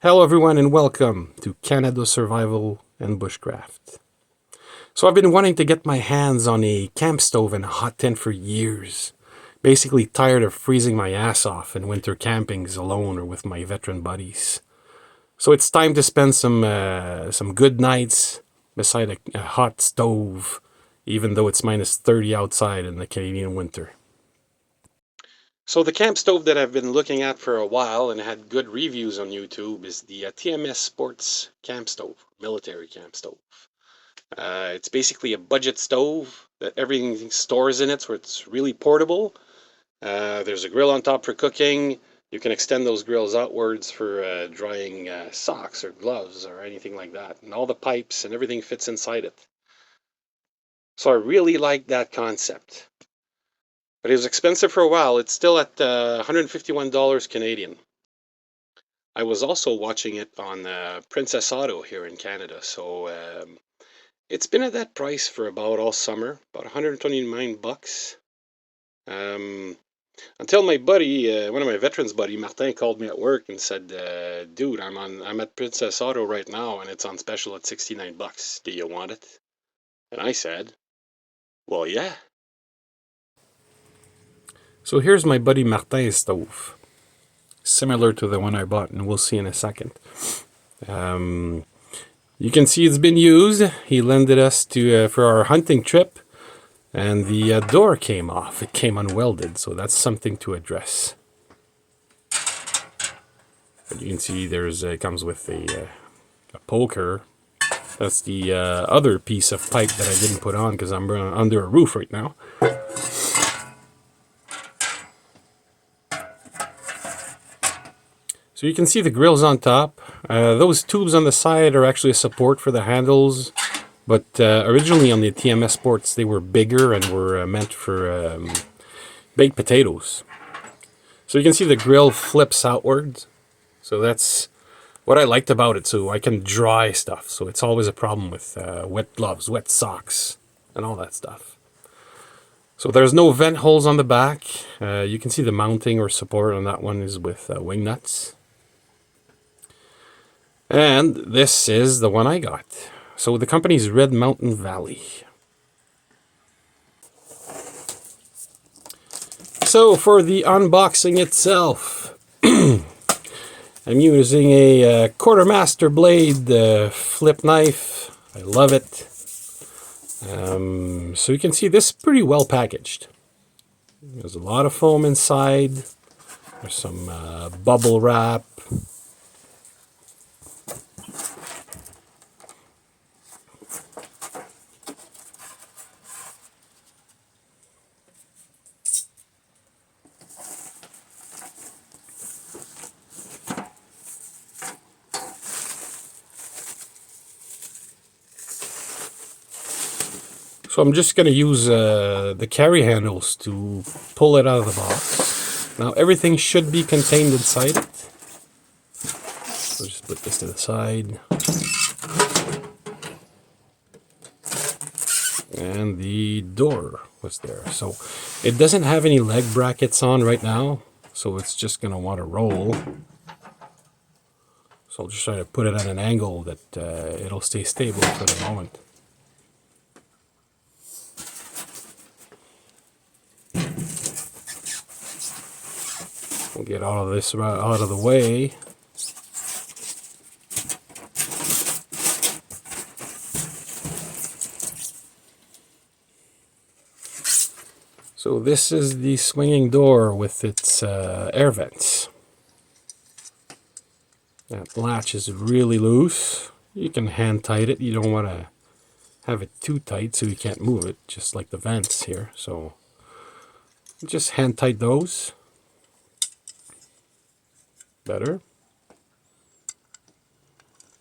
Hello everyone and welcome to Canada Survival and Bushcraft. So I've been wanting to get my hands on a camp stove and a hot tent for years. Basically tired of freezing my ass off in winter campings alone or with my veteran buddies. So it's time to spend some good nights beside a hot stove, even though it's minus 30 outside in the Canadian winter. So the camp stove that I've been looking at for a while and had good reviews on YouTube is the TMS Sports camp stove, military camp stove. It's basically a budget stove that everything stores in it, so it's really portable. There's a grill on top for cooking. You can extend those grills outwards for drying socks or gloves or anything like that. And all the pipes and everything fits inside it. So I really like that concept. But it was expensive for a while. It's still at $151 Canadian. I was also watching it on Princess Auto here in Canada, so it's been at that price for about all summer, about 129 bucks. Until my buddy, one of my veterans buddy, Martin, called me at work and said, "Dude, I'm at Princess Auto right now, and it's on special at 69 bucks. Do you want it?" And I said, "Well, yeah." So here's my buddy Martin's stove, similar to the one I bought, and we'll see in a second. You can see it's been used. He lended us to for our hunting trip, and the door came off. It came unwelded, so that's something to address. But you can see it comes with a poker. That's the other piece of pipe that I didn't put on because I'm under a roof right now. So you can see the grills on top. Those tubes on the side are actually a support for the handles, but originally on the TMS Sports they were bigger and were meant for baked potatoes. So you can see the grill flips outwards. So that's what I liked about it. So I can dry stuff. So it's always a problem with wet gloves, wet socks, and all that stuff. So there's no vent holes on the back. You can see the mounting or support on that one is with wing nuts. And this is the one I got. So the company's Red Mountain Valley. So for the unboxing itself, I'm using a quartermaster blade flip knife. I love it. So you can see this is pretty well packaged. There's a lot of foam inside. There's some bubble wrap. So I'm just going to use the carry handles to pull it out of the box. Now everything should be contained inside it. So just put this to the side. And the door was there. So it doesn't have any leg brackets on right now. So it's just going to want to roll. So I'll just try to put it at an angle that it'll stay stable for the moment. We'll get all of this out of the way. So this is the swinging door with its air vents. That latch is really loose. You can hand tight it. You don't want to have it too tight so you can't move it, just like the vents here. So just hand tight those. Better.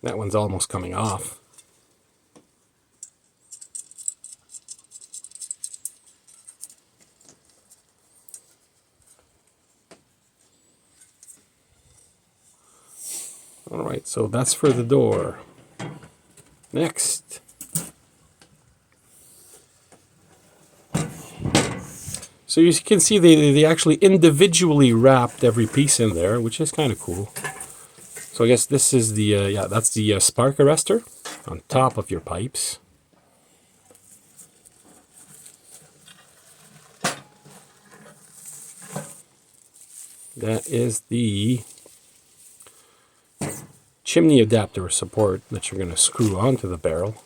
That one's almost coming off. All right, so that's for the door. Next. So you can see they actually individually wrapped every piece in there, which is kind of cool. So So I guess this is the, yeah, that's the spark arrestor on top of your pipes. That is the chimney adapter support that you're going to screw onto the barrel.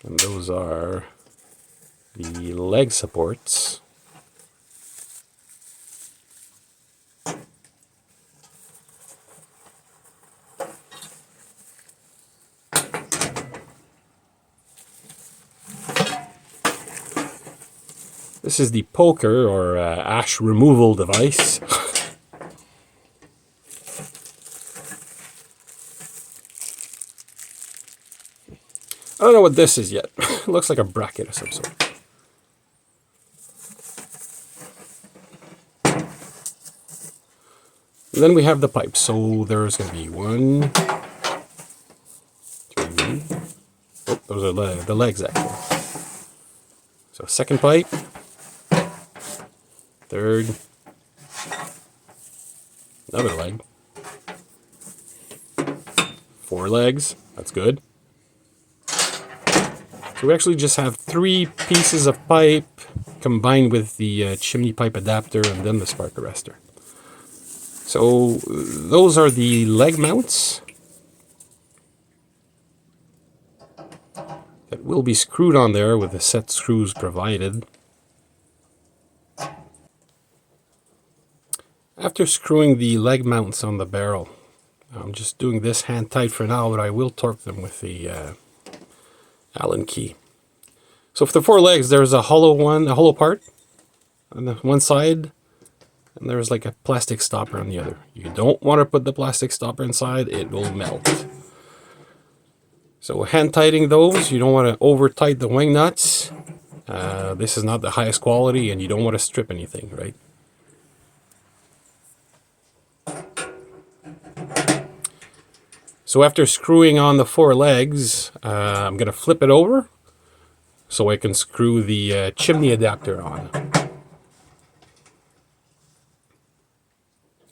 And those are the leg supports. This is the poker or ash removal device. I don't know what this is yet. It looks like a bracket of some sort. And then we have the pipes. So there's going to be 1, 2. Oh, those are the legs actually. So second pipe, third, another leg, 4 legs. That's good. So we actually just have 3 pieces of pipe combined with the chimney pipe adapter and then the spark arrestor. So those are the leg mounts that will be screwed on there with the set screws provided. After screwing the leg mounts on the barrel, I'm just doing this hand tight for now, but I will torque them with the Allen key. So for the 4 legs, there's a hollow part on the one side, and there's like a plastic stopper on the other. You don't want to put the plastic stopper inside, it will melt. So hand tightening those, you don't want to over tight the wing nuts. This is not the highest quality and you don't want to strip anything, right? So after screwing on the 4 legs, I'm going to flip it over so I can screw the chimney adapter on.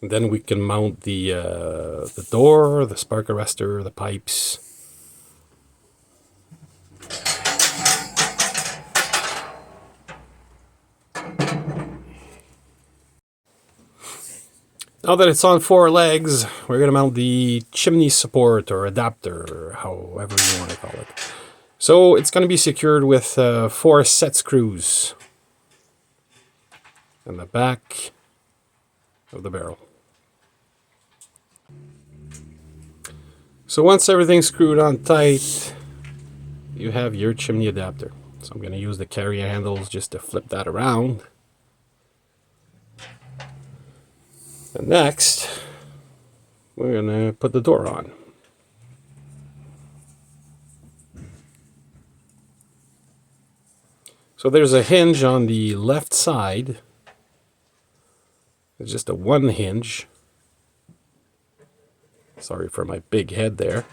And then we can mount the door, the spark arrestor, the pipes. Now that it's on 4 legs, we're going to mount the chimney support or adapter, or however you want to call it. So it's going to be secured with 4 set screws in the back of the barrel. So once everything's screwed on tight, you have your chimney adapter. So I'm going to use the carrier handles just to flip that around. And next, we're going to put the door on. So there's a hinge on the left side. It's just a 1 hinge. Sorry for my big head there.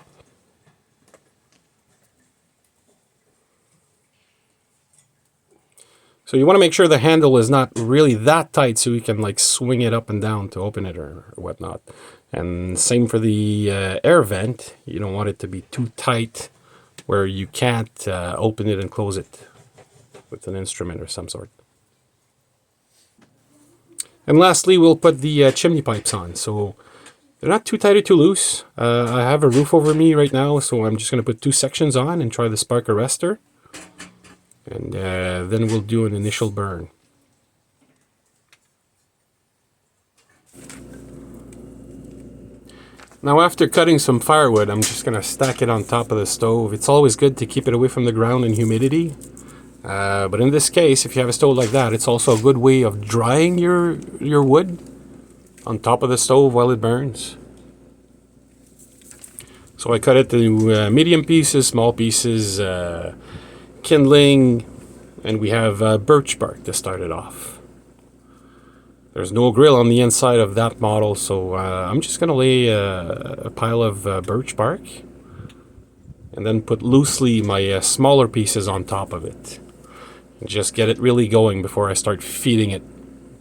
So you want to make sure the handle is not really that tight so you can like swing it up and down to open it or whatnot. And same for the air vent. You don't want it to be too tight where you can't open it and close it with an instrument or some sort. And lastly, we'll put the chimney pipes on. So they're not too tight or too loose. I have a roof over me right now, so I'm just going to put 2 sections on and try the spark arrestor. And then we'll do an initial burn. Now after cutting some firewood, I'm just going to stack it on top of the stove. It's always good to keep it away from the ground and humidity. But in this case, if you have a stove like that, it's also a good way of drying your wood on top of the stove while it burns. So I cut it to medium pieces, small pieces, kindling, and we have birch bark to start it off. There's no grill on the inside of that model, so I'm just going to lay a pile of birch bark and then put loosely my smaller pieces on top of it. And just get it really going before I start feeding it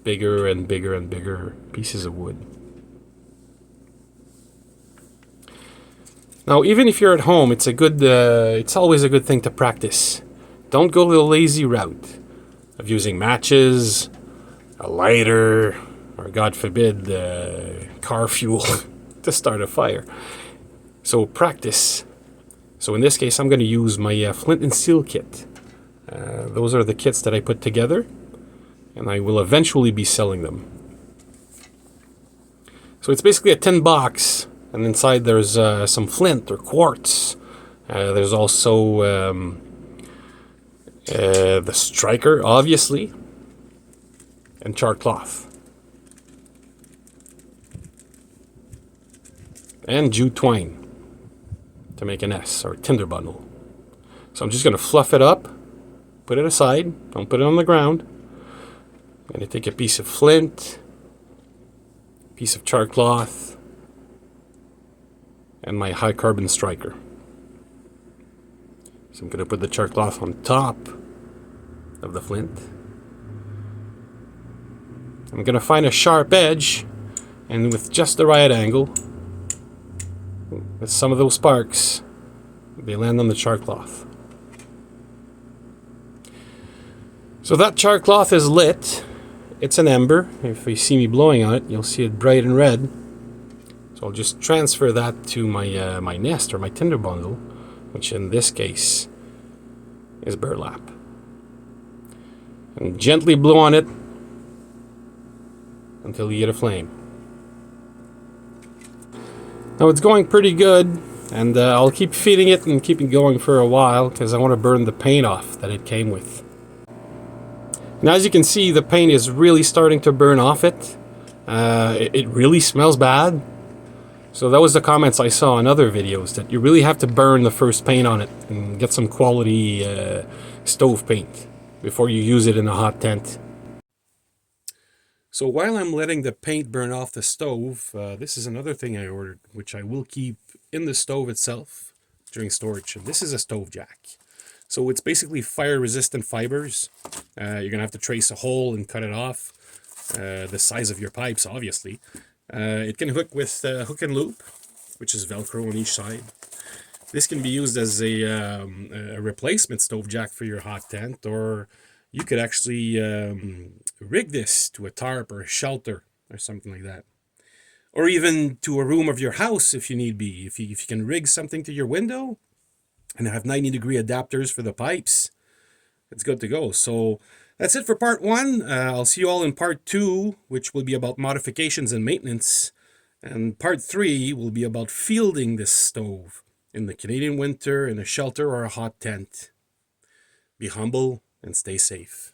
bigger and bigger and bigger pieces of wood. Now, even if you're at home, it's always a good thing to practice. Don't go the lazy route of using matches, a lighter, or God forbid, car fuel to start a fire. So practice. So in this case, I'm going to use my flint and steel kit. Those are the kits that I put together, and I will eventually be selling them. So it's basically a tin box, and inside there's some flint or quartz. There's also the striker, obviously, and char cloth. And jute twine to make an S, or tinder bundle. So I'm just going to fluff it up, put it aside, don't put it on the ground. I'm going to take a piece of flint, piece of char cloth, and my high carbon striker. So I'm going to put the char cloth on top of the flint. I'm going to find a sharp edge, and with just the right angle, with some of those sparks, they land on the char cloth. So that char cloth is lit. It's an ember. If you see me blowing on it, you'll see it bright and red. So I'll just transfer that to my my nest, or my tinder bundle, which in this case is burlap. And gently blow on it until you get a flame. Now it's going pretty good, and I'll keep feeding it and keep it going for a while because I want to burn the paint off that it came with. Now as you can see, the paint is really starting to burn off it. It really smells bad. So that was the comments I saw in other videos, that you really have to burn the first paint on it and get some quality stove paint before you use it in a hot tent. So while I'm letting the paint burn off the stove, this is another thing I ordered, which I will keep in the stove itself during storage. And this is a stove jack. So it's basically fire-resistant fibers. You're going to have to trace a hole and cut it off. The size of your pipes, obviously. It can hook with hook and loop, which is Velcro on each side. This can be used as a replacement stove jack for your hot tent, or you could actually rig this to a tarp or a shelter or something like that. Or even to a room of your house if you need be. If you can rig something to your window and have 90-degree adapters for the pipes, it's good to go. So that's it for part 1. I'll see you all in part 2, which will be about modifications and maintenance. And part 3 will be about fielding this stove in the Canadian winter in a shelter or a hot tent. Be humble and stay safe.